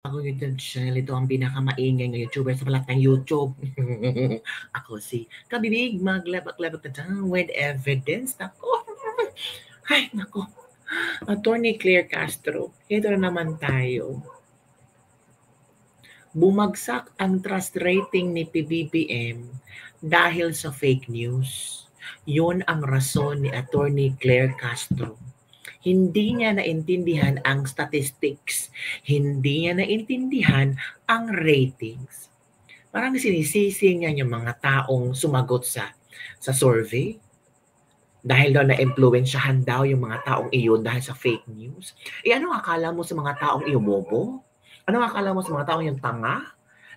Ako YouTube channel, ito ang pinakamaingay ng YouTuber sa balat ng YouTube. Ako si Kabibig, maglabak-labak na dyan with evidence. Nako. Ay, nako. Attorney Claire Castro, ito na naman tayo. Bumagsak ang trust rating ni PBBM dahil sa fake news. Yun ang rason ni Attorney Claire Castro. Hindi niya naintindihan ang statistics. Hindi niya naintindihan ang ratings. Parang sinisisi niya yung mga taong sumagot sa survey. Dahil daw na-influensyahan daw yung mga taong iyon dahil sa fake news. Ano akala mo sa mga taong iyon, bobo? Ano akala mo sa mga taong yung tanga?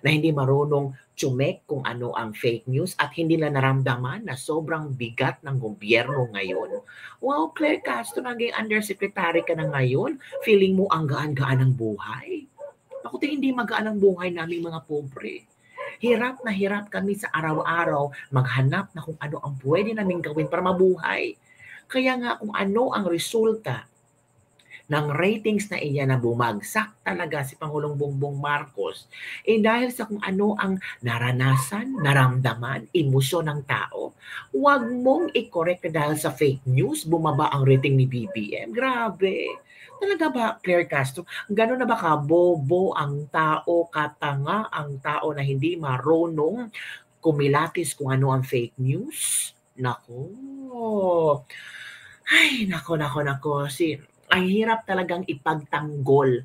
Na hindi marunong tsumek kung ano ang fake news at hindi na naramdaman na sobrang bigat ng gobyerno ngayon. Wow, Claire Castro, naging undersecretary ka na ngayon. Feeling mo ang gaan-gaan ng buhay. Ako hindi magaan ang buhay namin mga pobre. Hirap na hirap kami sa araw-araw maghanap na kung ano ang pwede namin gawin para mabuhay. Kaya nga kung ano ang resulta ng ratings na iyan na bumagsak talaga si Pangulong Bongbong Marcos, dahil sa kung ano ang naranasan, naramdaman, emosyon ng tao, huwag mong i-correct dahil sa fake news, bumaba ang rating ni BBM. Grabe. Talaga ba, Claire Castro? Gano'n na ba kabobo ang tao, katanga ang tao na hindi marunong kumilatis kung ano ang fake news? Nako. Ay, nako. Ang hirap talagang ipagtanggol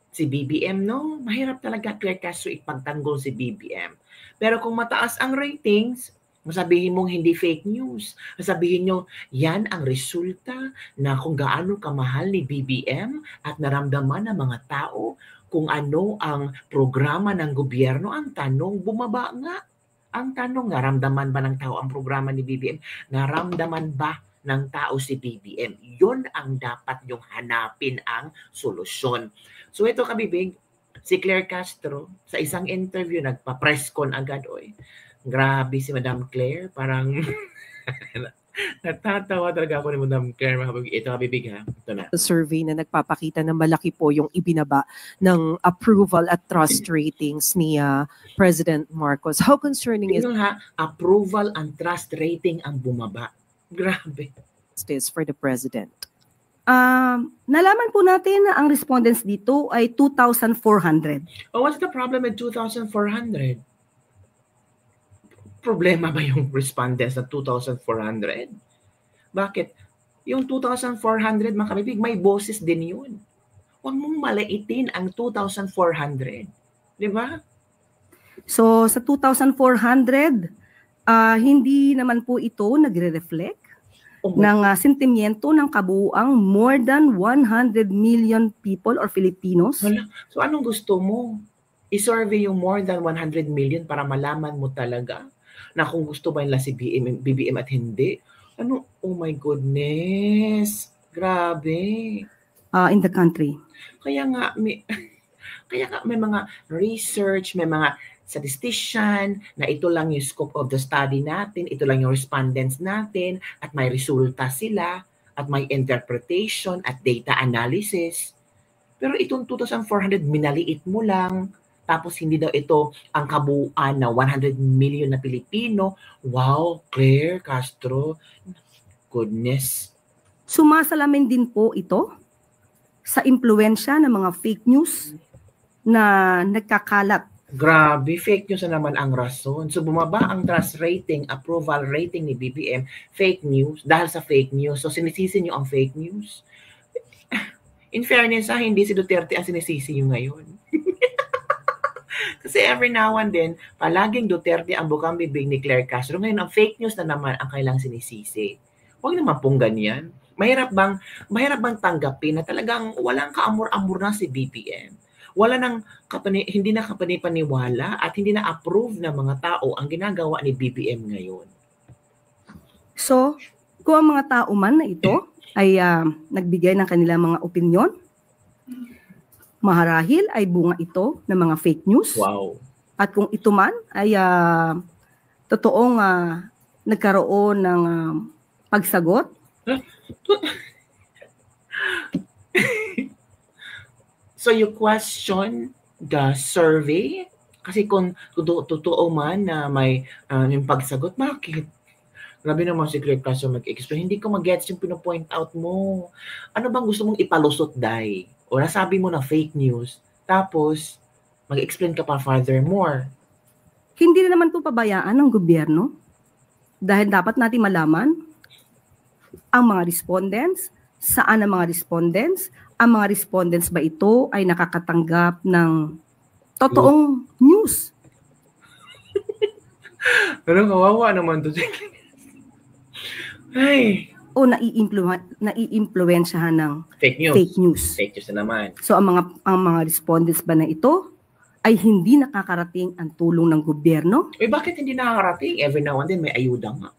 si BBM, no? Mahirap talaga, Claire Castro, ipagtanggol si BBM. Pero kung mataas ang ratings, masabihin mong hindi fake news. Masabihin nyo, yan ang resulta na kung gaano kamahal ni BBM at naramdaman ng mga tao kung ano ang programa ng gobyerno. Ang tanong, bumaba nga. Ang tanong, naramdaman ba ng tao ang programa ni BBM? Naramdaman ba ng tao si BBM? Yun ang dapat yung hanapin ang solusyon. So ito kabibig, si Claire Castro, sa isang interview, nagpa-press con agad, oy. Grabe si Madam Claire, parang natatawa talaga ako ni Madam Claire, mga kabibig. Ito kabibig ha, ito na. Survey na nagpapakita na malaki po yung ibinaba ng approval at trust ratings ni President Marcos. How concerning is ha, approval and trust rating ang bumaba. Grabe. This for the President? Nalaman po natin na ang respondents dito ay 2,400. Oh, what's the problem with 2,400? Problema ba yung respondents na 2,400? Bakit? Yung 2,400, mga kabibig, may boses din yun. Huwag mong malaitin ang 2,400. Di ba? So, sa 2,400, hindi naman po ito nagre-reflect ng sentimiento ng kabuuang more than 100 million people or Filipinos. Wala. So, anong gusto mo? I-survey yung more than 100 million para malaman mo talaga na kung gusto ba nila si BBM at hindi. Ano? Oh my goodness. Grabe. In the country. Kaya nga may mga research, may mga statistician na ito lang yung scope of the study natin, ito lang yung respondents natin, at may resulta sila, at may interpretation, at data analysis. Pero itong 2,400, minaliit mo lang, tapos hindi daw ito ang kabuuan na 100 million na Pilipino. Wow, Claire Castro. Goodness. Sumasalamin din po ito sa impluensya ng mga fake news na nagkakalat. Grabe, fake news na naman ang rason. So bumaba ang trust rating, approval rating ni BBM, fake news, dahil sa fake news. So sinisisi nyo ang fake news. In fairness, hindi si Duterte ang sinisisi nyo ngayon. Kasi every now and then, palaging Duterte ang bukang bibig ni Claire Castro. Ngayon, ang fake news na naman ang kailang sinisisi. Huwag naman pong ganyan. Mahirap bang tanggapin na talagang walang kaamor-amor na si BBM? Hindi na kapanipaniwala at hindi na approve ng mga tao ang ginagawa ni BBM ngayon. So, kung ang mga tao man na ito ay nagbigay ng kanilang mga opinyon, maharahil ay bunga ito ng mga fake news. Wow. At kung ito man ay totoong nagkaroon ng pagsagot, So you question the survey? Kasi kung totoo man na may yung pagsagot, bakit? Grabe naman si Claire Castro mag-explain. Hindi ko mag-gets yung pino-point out mo. Ano bang gusto mong ipalusot, Day? O nasabi mo na fake news, tapos mag-explain ka pa furthermore. Hindi na naman po pabayaan ng gobyerno dahil dapat natin malaman ang mga respondents, saan ang mga respondents ba ito ay nakakatanggap ng totoong news. Pero kawawa naman to. Ay. O naiimpluwensyahan ng Fake news. Fake news na naman. So ang mga respondents ba na ito ay hindi nakakarating ang tulong ng gobyerno? Bakit hindi nakakarating? Every now and then may ayuda nga.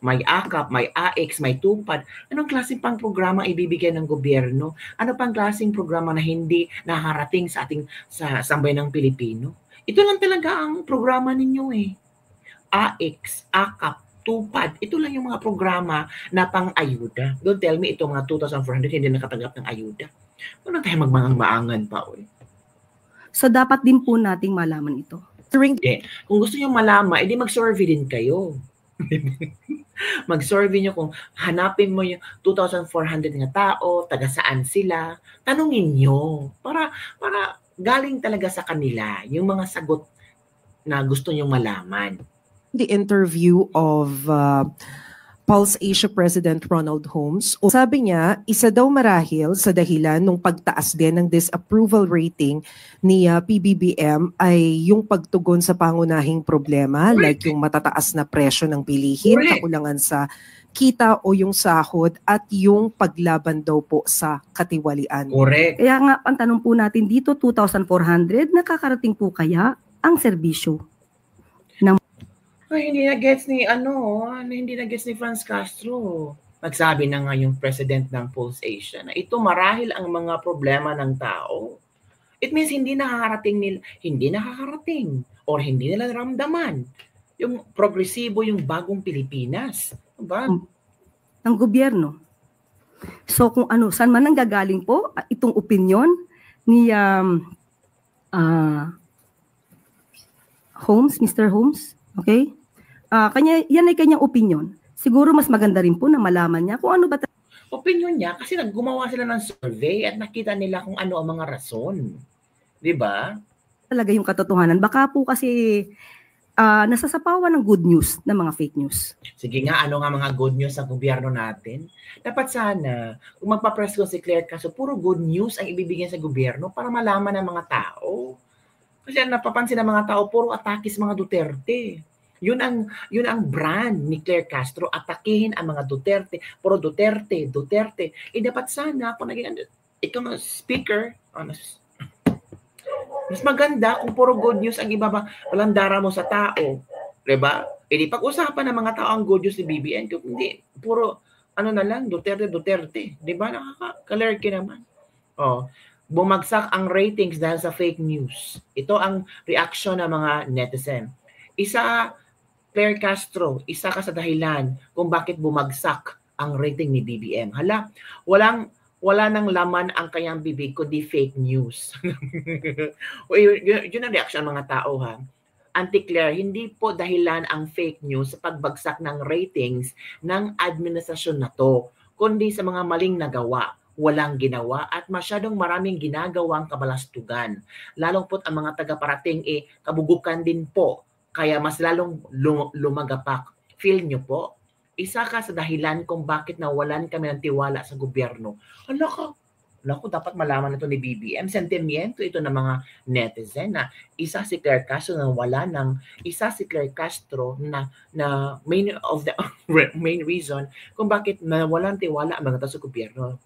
May AKAP, may AX, may TUPAD. Anong klaseng pang programa ibibigay ng gobyerno? Ano pang klaseng programa na hindi nakakarating sa ating sa sambayan ng Pilipino? Ito lang talaga ang programa ninyo AX, AKAP, TUPAD. Ito lang yung mga programa na pang-ayuda. Don't tell me itong mga 2,400 hindi nakatanggap ng ayuda. Ano tayo magmangang-maangan pa So dapat din po nating malaman ito. Kung gusto niyo malaman, edi mag-survey din kayo. Mag-survey niyo kung hanapin mo yung 2,400 na tao, taga saan sila, tanungin niyo para galing talaga sa kanila yung mga sagot na gusto niyo malaman. The interview of Pulse Asia President Ronald Holmes, sabi niya, isa daw marahil sa dahilan ng pagtaas din ng disapproval rating ni PBBM ay yung pagtugon sa pangunahing problema, like yung matataas na presyo ng bilihin, kakulangan sa kita o yung sahod, at yung paglaban daw po sa katiwalian. Correct. Kaya nga, ang tanong po natin dito, 2,400, nakakarating po kaya ang serbisyo? Hindi na-gets ni Franz Castro. Nagsabi na nga yung president ng Pulse Asia na ito marahil ang mga problema ng tao. It means hindi nakakarating or hindi nila naramdaman yung progresibo, yung bagong Pilipinas. Diba? Ng gobyerno. So kung saan man nanggagaling po itong opinion ni Holmes, Mr. Holmes, okay? Yan ay kanyang opinion. Siguro mas maganda rin po na malaman niya kung ano ba opinion niya kasi gumawa sila ng survey at nakita nila kung ano ang mga rason. 'Di ba? Talaga yung katotohanan. Baka po kasi nasasapawan ng good news ng mga fake news. Sige nga, ano nga mga good news sa gobyerno natin? Dapat sana, kung magpa-press ko si Claire Castro, puro good news ang ibibigay sa gobyerno para malaman ng mga tao. Kasi napapansin ng mga tao, puro atake sa mga Duterte. Yun ang brand ni Claire Castro, atakihin ang mga Duterte, puro Duterte. Dapat sana kung naging ikaw na speaker, mas maganda kung puro good news ang ibabalandara mo sa tao, 'di ba? Di pag-usapan ng mga tao ang good news ni BBM, kung hindi puro na lang Duterte, 'di ba? Nakaka-kalerky naman. Bumagsak ang ratings dahil sa fake news. Ito ang reaction ng mga netizen. Claire Castro, isa ka sa dahilan kung bakit bumagsak ang rating ni BBM. Hala, wala nang laman ang kanyang bibig kundi fake news. Yun ang reaction ng mga tao Anti-Claire, hindi po dahilan ang fake news sa pagbagsak ng ratings ng administrasyon na to, kundi sa mga maling nagawa, walang ginawa at masyadong maraming ginagawang kabalastugan. Lalong po't ang mga taga-parating kabugukan din po. Kaya mas lalong lumagapak. Feel nyo po? Isa ka sa dahilan kung bakit nawalan kami ng tiwala sa gobyerno. Naku, dapat malaman ito ni BBM. Sentimiento ito ng mga netizen na isa si Claire Castro na main reason kung bakit nawalan tiwala ang mga tao sa gobyerno.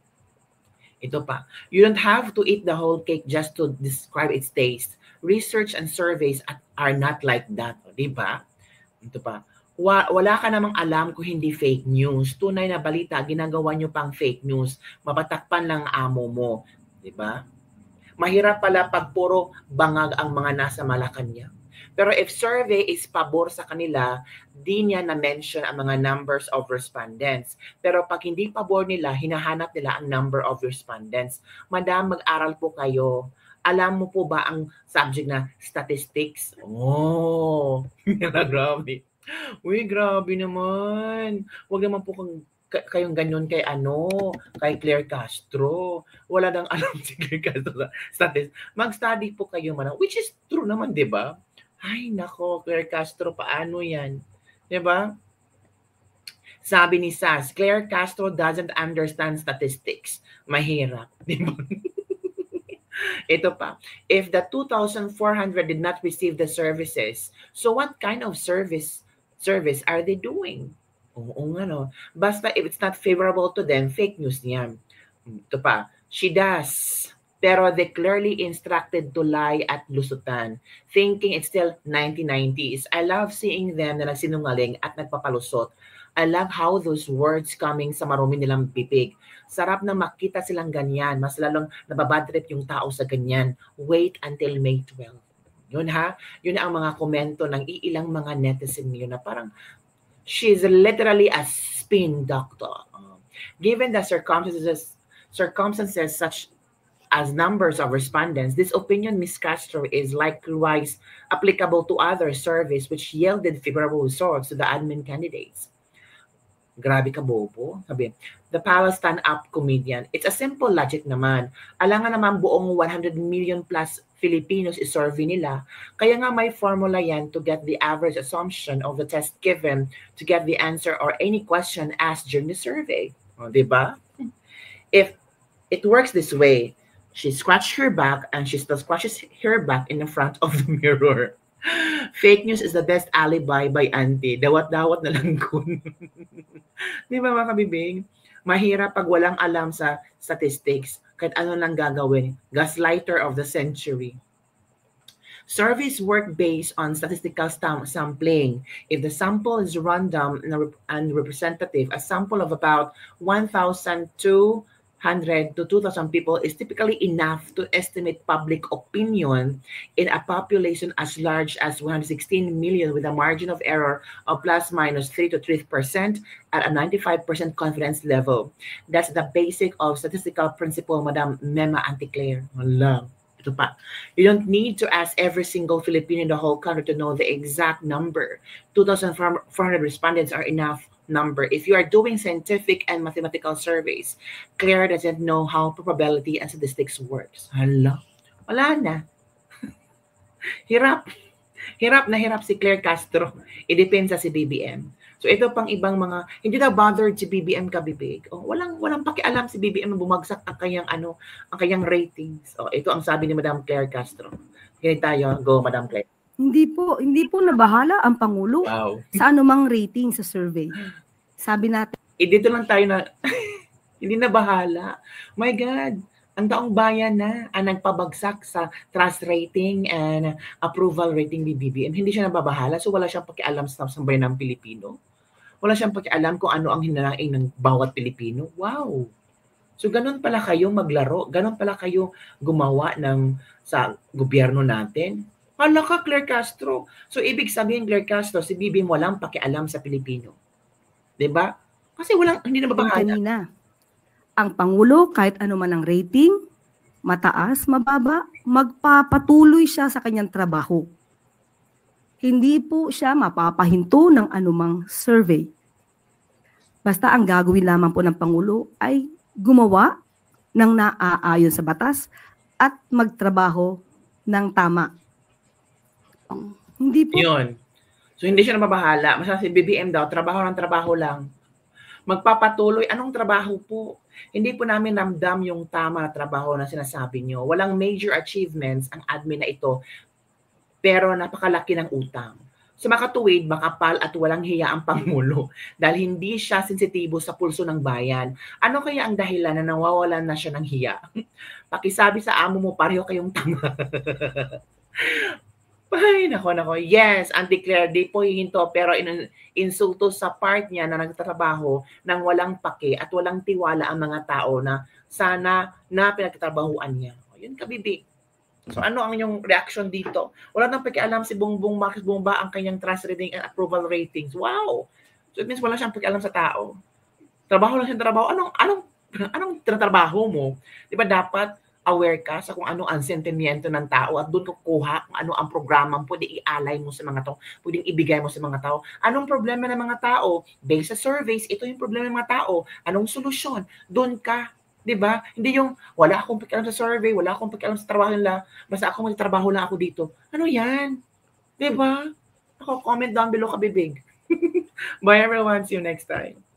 Ito pa, you don't have to eat the whole cake just to describe its taste. Research and surveys are not like that. Diba? Ito pa, wala ka namang alam kung hindi fake news. Tunay na balita, ginagawa nyo pang fake news. Mapatakpan lang amo mo. Diba? Mahirap pala pag puro bangag ang mga nasa Malacanang. Pero if survey is pabor sa kanila, di niya na-mention ang mga numbers of respondents. Pero pag hindi pabor nila, hinahanap nila ang number of respondents. Madam, mag-aral po kayo. Alam mo po ba ang subject na statistics? Oh, grabe. Uy, grabe naman. Huwag naman po kayong ganyan kay kay Claire Castro. Wala nang alam si Claire Castro sa statistics. Mag-study po kayo man, which is true naman, 'di ba? Ay, nako, Claire Castro, paano 'yan? 'Di ba? Sabi ni Sas, Claire Castro doesn't understand statistics. Mahirap, 'di ba? Ito pa, if the 2,400 did not receive the services, so what kind of service are they doing? Oo nga no. Basta if it's not favorable to them, fake news niyan. Ito pa, she does. Pero they clearly instructed to lie at lusutan, thinking it's still 1990s. I love seeing them na nagsinungaling at nagpapalusot. I love how those words coming sa marumi nilang bibig. Sarap na makita silang ganyan. Mas lalong nababadrip yung tao sa ganyan. Wait until May 12. Yun ha? Yun ang mga komento ng iilang mga netizen yun na parang she's literally a spin doctor. Given the circumstances such as numbers of respondents, this opinion, Ms. Castro, is likewise applicable to other surveys which yielded favorable results to the admin candidates. Grabe ka, bobo. Sabi, the Palace stand-up comedian. It's a simple logic naman. Alangan naman buong 100 million plus Filipinos isurvey nila. Kaya nga may formula yan to get the average assumption of the test given to get the answer or any question asked during the survey. O, diba? If it works this way, she scratched her back and she still scratches her back in the front of the mirror. Fake news is the best alibi by auntie. Dawat-dawat na lang kun. Di ba mga kabibing? Mahirap pag walang alam sa statistics. Kahit ano lang gagawin. Gaslighter of the century. Surveys work based on statistical sampling. If the sample is random and representative, a sample of about 1,200 to 2,000 people is typically enough to estimate public opinion in a population as large as 116 million with a margin of error of plus minus 3 to 3% at a 95% confidence level. That's the basic of statistical principle, Madam Mema Anticlaire. Wala. Ito pa. You don't need to ask every single Filipino in the whole country to know the exact number. 2,400 respondents are enough number. If you are doing scientific and mathematical surveys, Claire doesn't know how probability and statistics works. Hala, wala na. Hirap. Hirap na hirap si Claire Castro. Idepende sa si BBM. So ito pang ibang mga, hindi na bothered si BBM kabibig. Oh, walang pakialam si BBM na bumagsak ang kanyang ratings. Oh, ito ang sabi ni Madam Claire Castro. Ganito tayo, go Madam Claire. Hindi po nabahala ang Pangulo sa anumang rating sa survey. Sabi natin. Dito lang tayo na, hindi na bahala. My God, ang taong bayan na ang nagpabagsak sa trust rating and approval rating ni BBM. Hindi siya nababahala, so wala siyang pakialam sa bayan ng Pilipino. Wala siyang pakialam kung ano ang hinanaing ng bawat Pilipino. Wow! So ganun pala kayo maglaro, ganun pala kayo gumawa sa gobyerno natin. Hala ka, Claire Castro. So, ibig sabihin, Claire Castro, si BBM walang pakialam sa Pilipino. Diba? Kasi hindi na mabahala. Kanina, ang Pangulo, kahit ano man ang rating, mataas, mababa, magpapatuloy siya sa kanyang trabaho. Hindi po siya mapapahinto ng anumang survey. Basta ang gagawin lamang po ng Pangulo ay gumawa ng naaayon sa batas at magtrabaho ng tama. Hindi po. Yun. So, hindi siya nababahala. Masaya si BBM daw, trabaho ng trabaho lang. Magpapatuloy. Anong trabaho po? Hindi po namin ramdam yung tama na trabaho na sinasabi nyo. Walang major achievements ang admin na ito, pero napakalaki ng utang. Sa makatuwid, makapal at walang hiya ang Pangulo dahil hindi siya sensitibo sa pulso ng bayan. Ano kaya ang dahilan na nawawalan na siya ng hiya? Pakisabi sa amo mo, pareho kayong tanga. Ay, nako. Yes, Auntie Claire, di po hihinto, pero insulto sa part niya na nagtatrabaho ng walang pake at walang tiwala ang mga tao na sana na pinagtatrabahuan niya. Yun kabibig. So ano ang inyong reaction dito? Wala nang pakialam si Bongbong Marcos Bomba ang kanyang trust rating and approval ratings. Wow! So it means wala siyang pakialam sa tao. Trabaho lang siyang trabaho. Anong tinatrabaho mo? Di ba dapat aware ka sa kung ano ang sentimiento ng tao at doon kukuha kung ano ang programang pwede ialay mo sa mga tao, pwedeng ibigay mo sa mga tao. Anong problema ng mga tao? Based sa surveys, ito yung problema ng mga tao. Anong solusyon? Doon ka, 'di ba? Hindi yung wala akong pakialam sa survey, wala akong pakialam sa trabaho nila, basta ako magtatrabaho lang ako dito. Ano 'yan? 'Di ba? Ako comment down below ka, bibig. Bye everyone, see you next time.